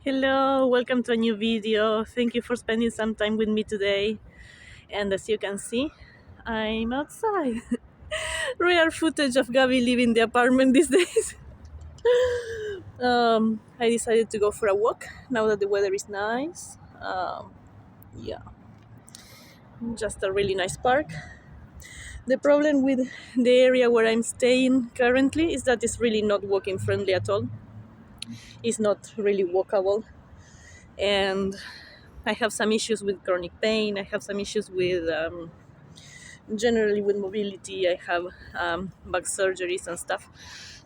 Hello, welcome to a new video. Thank you for spending some time with me today. And as you can see, I'm outside. Rare footage of Gabby leaving the apartment these days. I decided to go for a walk now that the weather is nice. Yeah, just a really nice park. The problem with the area where I'm staying currently is that it's really not walking friendly at all. It's not really walkable. And I have some issues with chronic pain. I have some issues with generally with mobility. I have back surgeries and stuff.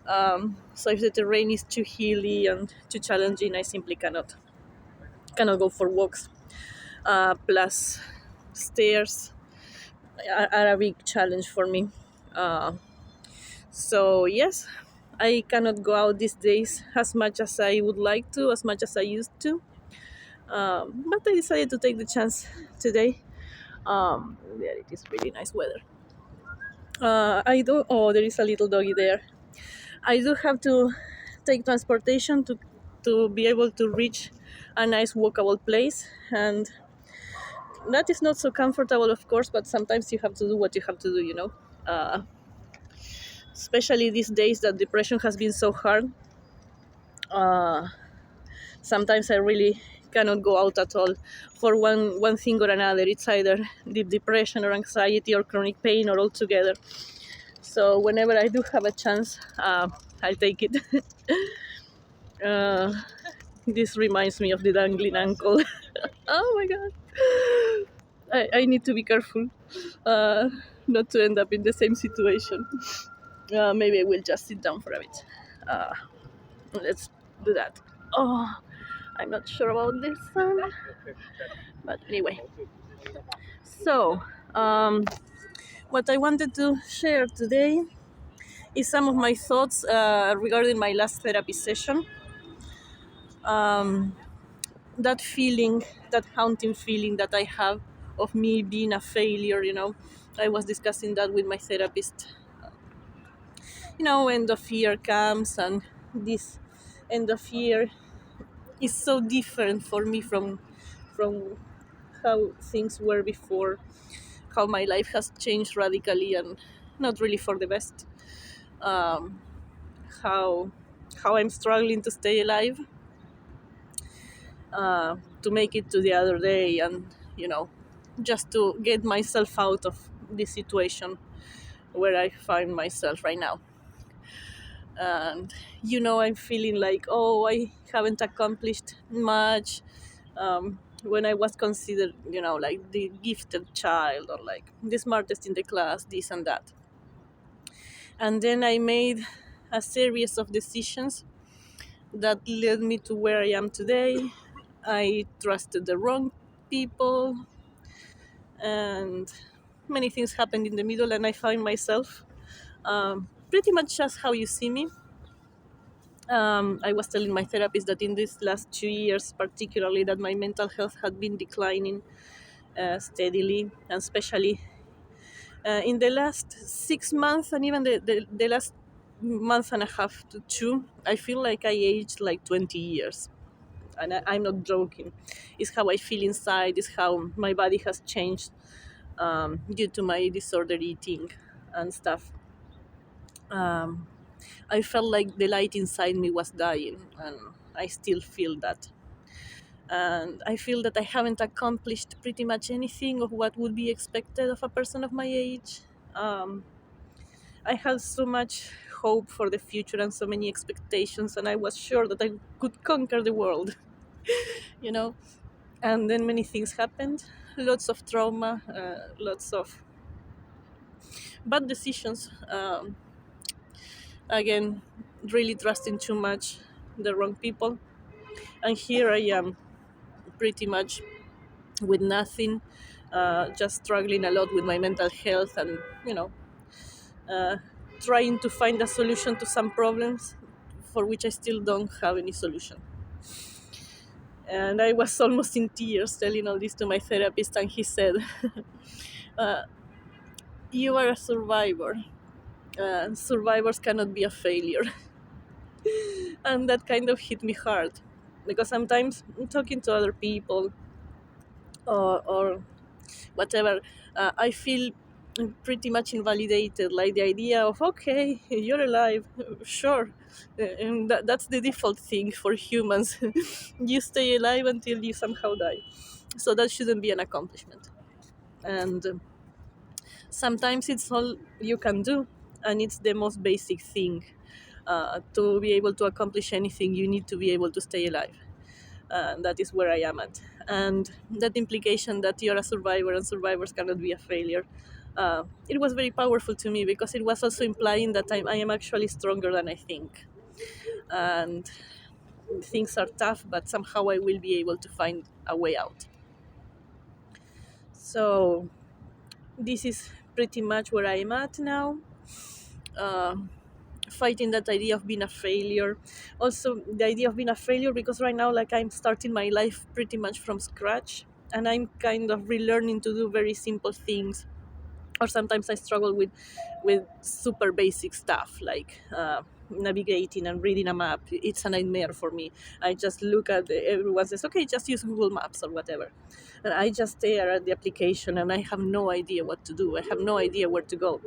So if the terrain is too hilly and too challenging, I simply cannot go for walks. Plus, stairs are a big challenge for me. Uh, so yes, I cannot go out these days as much as I would like to, as much as I used to. But I decided to take the chance today. There it is, really nice weather. I do. Oh, there is a little doggy there. I do have to take transportation to be able to reach a nice walkable place, and that is not so comfortable, of course. But sometimes you have to do what you have to do. Uh, Especially these days that depression has been so hard. Uh, Sometimes I really cannot go out at all for one thing or another. It's either deep depression or anxiety or chronic pain or all together. So whenever I do have a chance, I'll take it. uh, this reminds me of the dangling ankle. Oh my god. I need to be careful uh, not to end up in the same situation. Maybe I will just sit down for a bit. Uh, let's do that. Oh, I'm not sure about this one. But anyway. So, what I wanted to share today is some of my thoughts regarding my last therapy session. Um, that feeling, that haunting feeling that I have of me being a failure. I was discussing that with my therapist. End of year comes, and this end of year is so different for me from how things were before, how my life has changed radically and not really for the best. Um, how how I'm struggling to stay alive, to make it to the other day, and just to get myself out of this situation where I find myself right now. And I'm feeling like, oh, I haven't accomplished much. When I was considered, like the gifted child or like the smartest in the class, this and that. And then I made a series of decisions that led me to where I am today. I trusted the wrong people, and many things happened in the middle, and I found myself pretty much just how you see me. I was telling my therapist that in these last 2 years, particularly, that my mental health had been declining steadily, and especially in the last 6 months, and even the last month and a half to two, I feel like I aged like 20 years. And I'm not joking. It's how I feel inside, it's how my body has changed due to my disordered eating and stuff. Um, I felt like the light inside me was dying, and I still feel that. And I feel that I haven't accomplished pretty much anything of what would be expected of a person of my age. Um, I had so much hope for the future and so many expectations, and I was sure that I could conquer the world, you know. And then many things happened, lots of trauma, lots of bad decisions. Again, really trusting too much the wrong people. And here I am, pretty much with nothing, just struggling a lot with my mental health, and uh, trying to find a solution to some problems for which I still don't have any solution. And I was almost in tears telling all this to my therapist, and he said, uh, "You are a survivor. Survivors cannot be a failure." And that kind of hit me hard. because sometimes talking to other people or whatever, I feel pretty much invalidated. Like the idea of, okay, you're alive, sure. And that's the default thing for humans. You stay alive until you somehow die. So that shouldn't be an accomplishment. And sometimes it's all you can do, and it's the most basic thing. To be able to accomplish anything, you need to be able to stay alive. That is where I am at. And that implication that you're a survivor and survivors cannot be a failure, it was very powerful to me, because it was also implying that I am actually stronger than I think. And things are tough, but somehow I will be able to find a way out. So this is pretty much where I am at now. Uh, Fighting that idea of being a failure, also the idea of being a failure, because right now, like, I'm starting my life pretty much from scratch, and I'm kind of relearning to do very simple things. Or sometimes I struggle with super basic stuff, like navigating and reading a map. It's a nightmare for me. I just look at everyone says, okay, just use Google Maps or whatever, and I just stare at the application and I have no idea what to do. I have no idea where to go.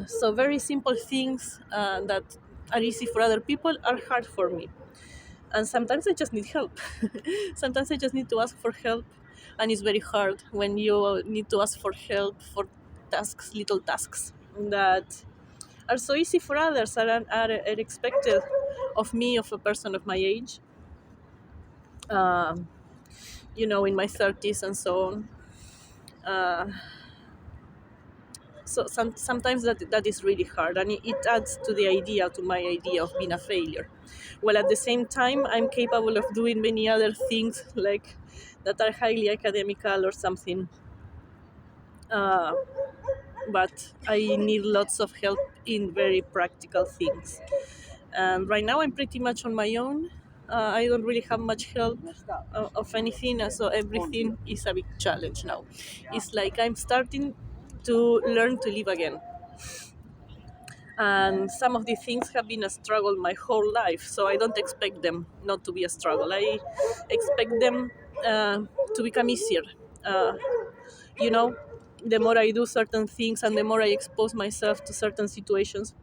So very simple things that are easy for other people are hard for me. And sometimes I just need help. Sometimes I just need to ask for help. And it's very hard when you need to ask for help for tasks, little tasks that are so easy for others, are expected of me, of a person of my age, um, in my 30s and so on. Uh, so sometimes that is really hard, and it adds to my idea of being a failure. While at the same time, I'm capable of doing many other things, like that are highly academical or something, uh, but I need lots of help in very practical things. And right now I'm pretty much on my own. I don't really have much help of anything, so everything is a big challenge now. It's like I'm starting to learn to live again, and some of the things have been a struggle my whole life, so I don't expect them not to be a struggle. I expect them to become easier. uh, you know the more I do certain things and the more I expose myself to certain situations,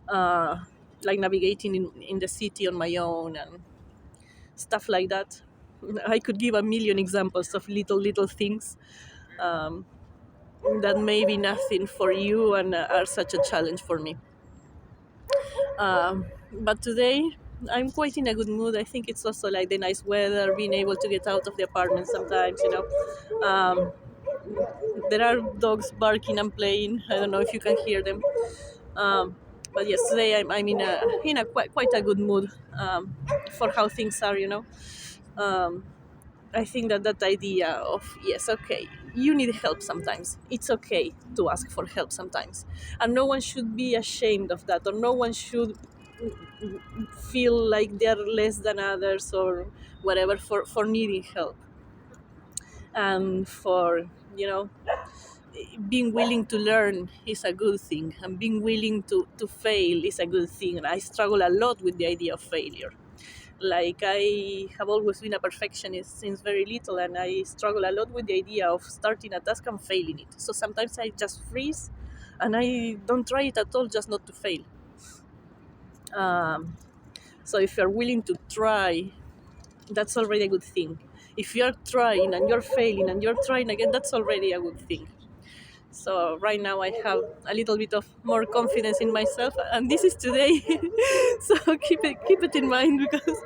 uh, like navigating in the city on my own and stuff like that. I could give a million examples of little things um, that may be nothing for you and are such a challenge for me. But today, I'm quite in a good mood. I think it's also like the nice weather, being able to get out of the apartment sometimes. There are dogs barking and playing. I don't know if you can hear them. Um, but yes, today I'm in a quite a good mood, for how things are. Um, I think that idea of, yes, okay, you need help sometimes. It's okay to ask for help sometimes, and no one should be ashamed of that, or no one should feel like they're less than others or whatever for needing help, and for you know being willing to learn is a good thing, and being willing to fail is a good thing. And I struggle a lot with the idea of failure. Like, I have always been a perfectionist since very little, and I struggle a lot with the idea of starting a task and failing it. So sometimes I just freeze and I don't try it at all, just not to fail. um, so if you're willing to try, that's already a good thing. If you're trying and you're failing and you're trying again, that's already a good thing. So right now I have a little bit of more confidence in myself, and this is today. So keep it in mind, because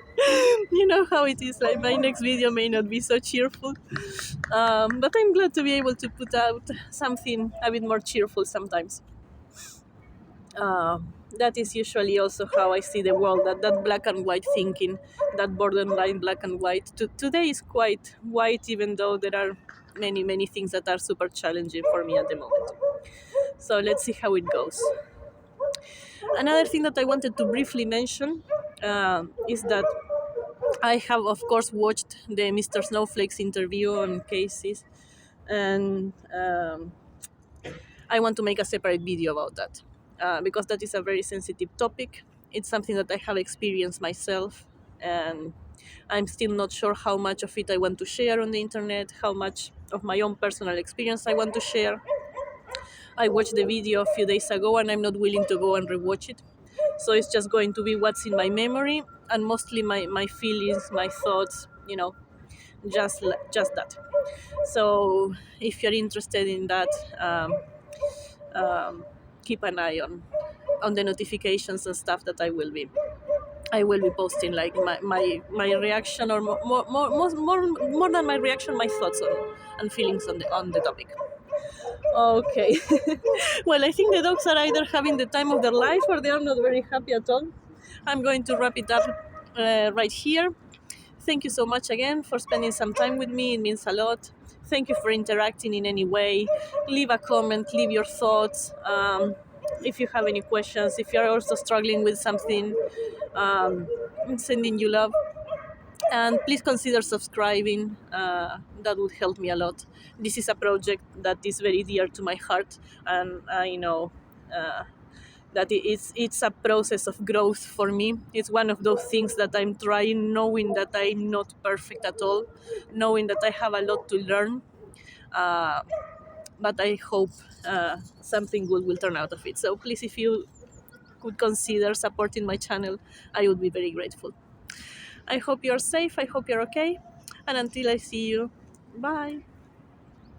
you know how it is. Like, my next video may not be so cheerful, but I'm glad to be able to put out something a bit more cheerful sometimes. That is usually also how I see the world. That black and white thinking, that borderline black and white. Today is quite white, even though there are many things that are super challenging for me at the moment. So let's see how it goes. Another thing that I wanted to briefly mention is that I have, of course, watched the Mr. Snowflake's interview on cases, and I want to make a separate video about that, because that is a very sensitive topic. It's something that I have experienced myself, and I'm still not sure how much of it I want to share on the internet, how much of my own personal experience I want to share. I watched the video a few days ago and I'm not willing to go and rewatch it. So it's just going to be what's in my memory and mostly my feelings, my thoughts, just that. So if you're interested in that, um, keep an eye on the notifications and stuff that I will be posting, like my reaction, or more than my reaction, my thoughts and feelings on the topic. Okay. Well, I think the dogs are either having the time of their life or they are not very happy at all. I'm going to wrap it up right here. Thank you so much again for spending some time with me. It means a lot. Thank you for interacting in any way. Leave a comment, leave your thoughts. If you have any questions, if you're also struggling with something, I'm sending you love. And please consider subscribing. That would help me a lot. This is a project that is very dear to my heart, and I know that it's a process of growth for me. It's one of those things that I'm trying, knowing that I'm not perfect at all, knowing that I have a lot to learn. Uh, but I hope something good will turn out of it. So please, if you could consider supporting my channel, I would be very grateful. I hope you're safe. I hope you're okay. And until I see you, bye.